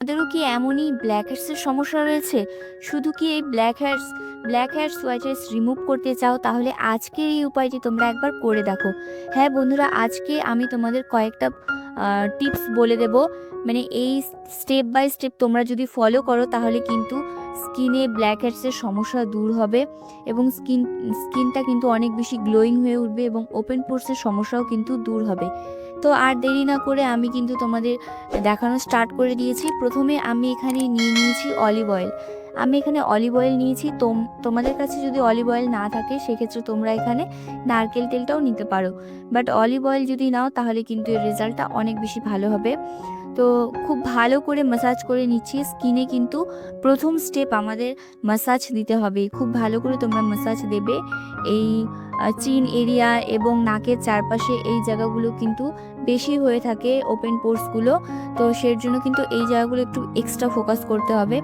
আপনাদেরও কি এমনই ব্ল্যাক হেডসের সমস্যা রয়েছে? শুধু কি এই blackheads, whiteheads remove করতে চাও? তাহলে আজকের এই উপায়টি তোমরা একবার করে দেখো। হ্যাঁ বন্ধুরা, আজকে আমি তোমাদের কয়েকটা টিপস বলে দেব। মানে এই স্টেপ বাই স্টেপ তোমরা যদি ফলো করো তাহলে কিন্তু স্কিনে ব্ল্যাক হেডসের সমস্যা দূর হবে এবং স্কিনটা কিন্তু অনেক বেশি গ্লোয়িং হয়ে উঠবে এবং ওপেন পোরসের সমস্যাও কিন্তু দূর হবে। তো আর দেরি না করে আমি কিন্তু তোমাদের দেখানো স্টার্ট করে দিয়েছি। প্রথমে আমি এখানে নিয়ে নিয়েছি অলিভ অয়েল। আমি এখানে অলিভ অয়েল নিয়েছি। তোমাদের কাছে যদি অলিভ অয়েল না থাকে সেক্ষেত্রে তোমরা এখানে নারকেল তেলটাও নিতে পারো। বাট অলিভ অয়েল যদি নাও তাহলে কিন্তু এর রেজাল্টটা অনেক বেশি ভালো হবে। তো খুব ভালো করে ম্যাসাজ করে নিচ্ছি। স্কিনে কিন্তু প্রথম স্টেপ আমাদের ম্যাসাজ দিতে হবে। খুব ভালো করে তোমরা ম্যাসাজ দেবে। এই চিন এরিয়া এবং নাকের চারপাশে এই জায়গাগুলো কিন্তু বেশি হয়ে থাকে ওপেন পোর্সগুলো। তো সের জন্য কিন্তু এই জায়গাগুলো একটু এক্সট্রা ফোকাস করতে হবে।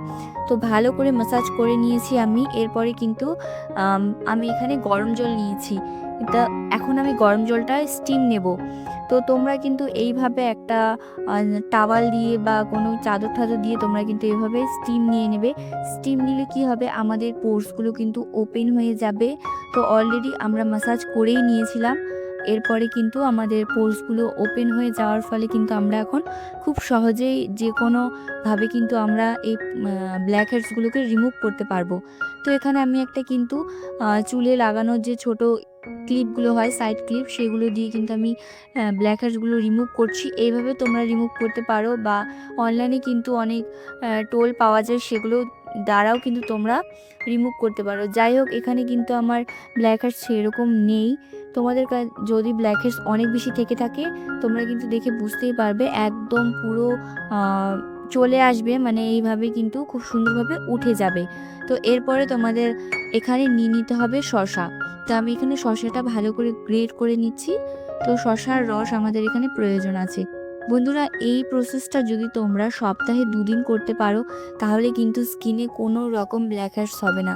তো ভালো করে ম্যাসাজ করে নিয়েছি আমি। এরপরে কিন্তু আমি এখানে গরম জল নিয়েছি। এটা এখন আমি গরম জলটা স্টিম নেব। তো তোমরা কিন্তু এইভাবে একটা টাওয়াল দিয়ে বা কোনো চাদর টাদর দিয়ে তোমরা কিন্তু এইভাবে স্টিম নিয়ে নেবে। স্টিম নিলে কি হবে, আমাদের পোর্সগুলো কিন্তু ওপেন হয়ে যাবে। তো অলরেডি আমরা ম্যাসাজ করেই নিয়েছিলাম। এরপরে কিন্তু আমাদের পোর্সগুলো ওপেন হয়ে যাওয়ার ফলে কিন্তু আমরা এখন খুব সহজেই যে কোনোভাবে কিন্তু আমরা এই ব্ল্যাক হেডসগুলোকে রিমুভ করতে পারবো। তো এখানে আমি একটা কিন্তু চুলে লাগানোর যে ছোট ক্লিপগুলো হয়, সাইড ক্লিপ, সেগুলো দিয়ে কিন্তু আমি ব্ল্যাক হেডসগুলো রিমুভ করছি। এইভাবে তোমরা রিমুভ করতে পারো বা অনলাইনে কিন্তু অনেক টোল পাওয়া যায়, সেগুলো দ্বারাও কিন্তু তোমরা রিমুভ করতে পারো। যাই হোক, এখানে কিন্তু আমার ব্ল্যাক হেডস সেরকম নেই। তোমাদের যদি ব্ল্যাক হেডস অনেক বেশি থেকে থাকে তোমরা কিন্তু দেখে বুঝতেই পারবে, একদম পুরো চলে আসবে, মানে এইভাবে কিন্তু খুব সুন্দরভাবে উঠে যাবে। তো এরপরে তোমাদের এখানে নিয়ে নিতে হবে শসা। তো আমি এখানে শসাটা ভালো করে গ্রেট করে নিচ্ছি। তো শসার রস আমাদের এখানে প্রয়োজন আছে। বন্ধুরা, এই প্রসেসটা যদি তোমরা সপ্তাহে 2 দিন করতে পারো তাহলে কিন্তু স্কিনে কোনো রকম ব্ল্যাক হেডস হবে না।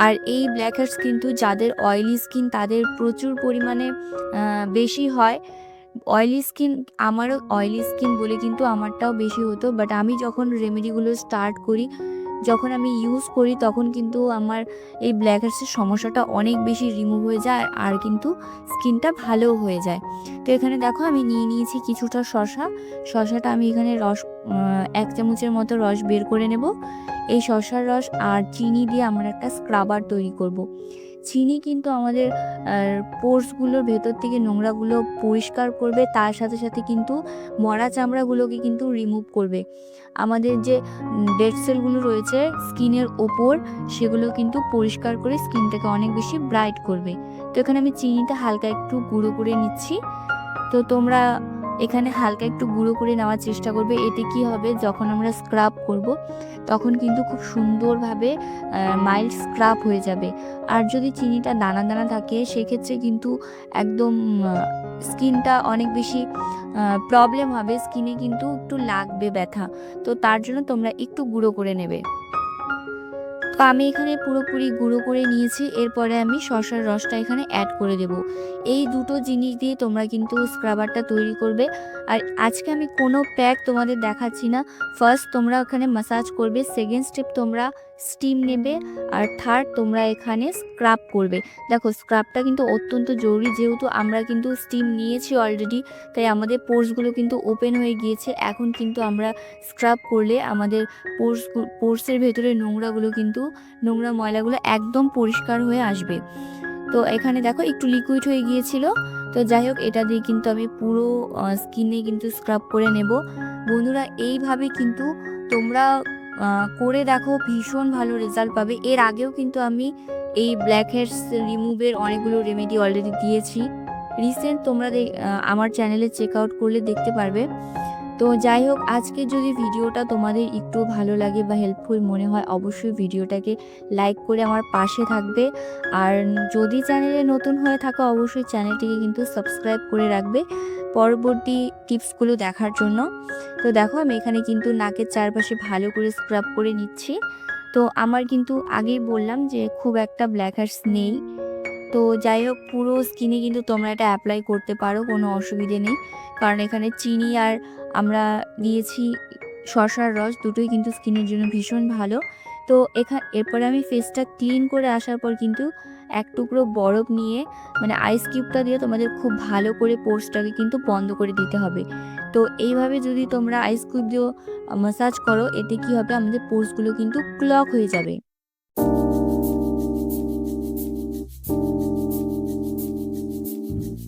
আর এই ব্ল্যাক হেডস কিন্তু যাদের অয়েলি স্কিন তাদের প্রচুর পরিমাণে বেশি হয়। অয়েলি স্কিন, আমারও অয়েলি স্কিন বলে কিন্তু আমারটাও বেশি হতো। বাট আমি যখন রেমেডিগুলো স্টার্ট করি, যখন আমি ইউজ করি, তখন কিন্তু আমার এই ব্ল্যাক হেডসের সমস্যাটা অনেক বেশি রিমুভ হয়ে যায় আর কিন্তু স্কিনটা ভালোও হয়ে যায়। তো এখানে দেখো আমি নিয়ে নিয়েছি কিছুটা শসাটা আমি এখানে রস 1 চামচের মতো রস বের করে নেব। এই শসার রস আর চিনি দিয়ে আমরা একটা স্ক্রাবার তৈরি করব। চিনি কিন্তু আমাদের পোর্সগুলোর ভেতর থেকে নোংরাগুলো পরিষ্কার করবে, তার সাথে সাথে কিন্তু মরা চামড়াগুলোকে কিন্তু রিমুভ করবে। আমাদের যে ডেড সেলগুলো রয়েছে স্কিনের ওপর, সেগুলো কিন্তু পরিষ্কার করে স্কিনটাকে অনেক বেশি ব্রাইট করবে। তো এখানে আমি চিনিটা হালকা একটু গুঁড়ো করে নিচ্ছি। তো তোমরা এখানে হালকা একটু গুঁড়ো করে নেওয়ার চেষ্টা করবে। এতে কি হবে, যখন আমরা স্ক্রাব করব তখন কিন্তু খুব সুন্দরভাবে মাইল্ড স্ক্রাব হয়ে যাবে। আর যদি চিনিটা দানা দানা থাকে সেক্ষেত্রে কিন্তু একদম স্কিনটা অনেক বেশি প্রবলেম হবে, স্কিনে কিন্তু একটু লাগবে ব্যথা। তো তার জন্য তোমরা একটু গুঁড়ো করে নেবে। তো আমি এখানে পুরোপুরি গুঁড়ো করে নিয়েছি। এরপরে আমি শসার রসটা এখানে অ্যাড করে দেব। এই দুটো জিনিস দিয়ে তোমরা কিন্তু স্ক্রাবারটা তৈরি করবে। আর আজকে আমি কোনো প্যাক তোমাদের দেখাচ্ছি না। ফার্স্ট তোমরা ওখানে ম্যাসাজ করবে, সেকেন্ড স্টেপ তোমরা স্টিম নেবে, আর থার্ড তোমরা এখানে স্ক্রাব করবে। দেখো, স্ক্রাবটা কিন্তু অত্যন্ত জরুরি, যেহেতু আমরা কিন্তু স্টিম নিয়েছি অলরেডি, তাই আমাদের পোর্সগুলো কিন্তু ওপেন হয়ে গিয়েছে। এখন কিন্তু আমরা স্ক্রাব করলে আমাদের পোর্সের ভেতরে নোংরা ময়লাগুলো একদম পরিষ্কার হয়ে আসবে। তো এখানে দেখো একটু লিকুইড হয়ে গিয়েছিল। তো যাই হোক, এটা দিয়ে কিন্তু আমি পুরো স্কিনে কিন্তু স্ক্রাব করে নেব। বন্ধুরা, এইভাবে কিন্তু তোমরা করে দেখো, ভীষণ ভালো রেজাল্ট পাবে। এর আগেও কিন্তু আমি এই ব্ল্যাক হেডস রিমুভের অনেকগুলো রেমেডি অলরেডি দিয়েছি। রিসেন্ট তোমরা আমার চ্যানেলে চেক আউট করলে দেখতে পারবে। তো যাই হোক, আজকে যদি ভিডিওটা তোমাদের একটু ভালো লাগে বা হেল্পফুল মনে হয়, অবশ্যই ভিডিওটাকে লাইক করে আমার পাশে থাকবে। আর যদি চ্যানেলে নতুন হয়ে থাকো অবশ্যই চ্যানেলটিকে কিন্তু সাবস্ক্রাইব করে রাখবে পরবর্তী টিপসগুলো দেখার জন্য। তো দেখো, আমি এখানে কিন্তু নাকের চারপাশে ভালো করে স্ক্রাব করে নিচ্ছি। তো আমার কিন্তু আগেই বললাম যে খুব একটা ব্ল্যাক হেডস নেই। তো যাই হোক, পুরো স্কিনে কিন্তু তোমরা এটা অ্যাপ্লাই করতে পারো, কোনো অসুবিধে নেই। কারণ এখানে চিনি আর আমরা দিয়েছি শসার রস দুটোই কিন্তু স্কিনের জন্য ভীষণ ভালো। তো এরপরে আমি ফেসটা ক্লিন করে আসার পর কিন্তু এক টুকরো বরফ নিয়ে মানে আইস কিউবটা দিয়ে তোমাদের খুব ভালো করে পোর্সটাকে কিন্তু বন্ধ করে দিতে হবে। তো এইভাবে যদি তোমরা আইস কিউব দিয়ে মাসাজ করো, এতে কি হবে, আমাদের পোর্সগুলো কিন্তু ক্লক হয়ে যাবে।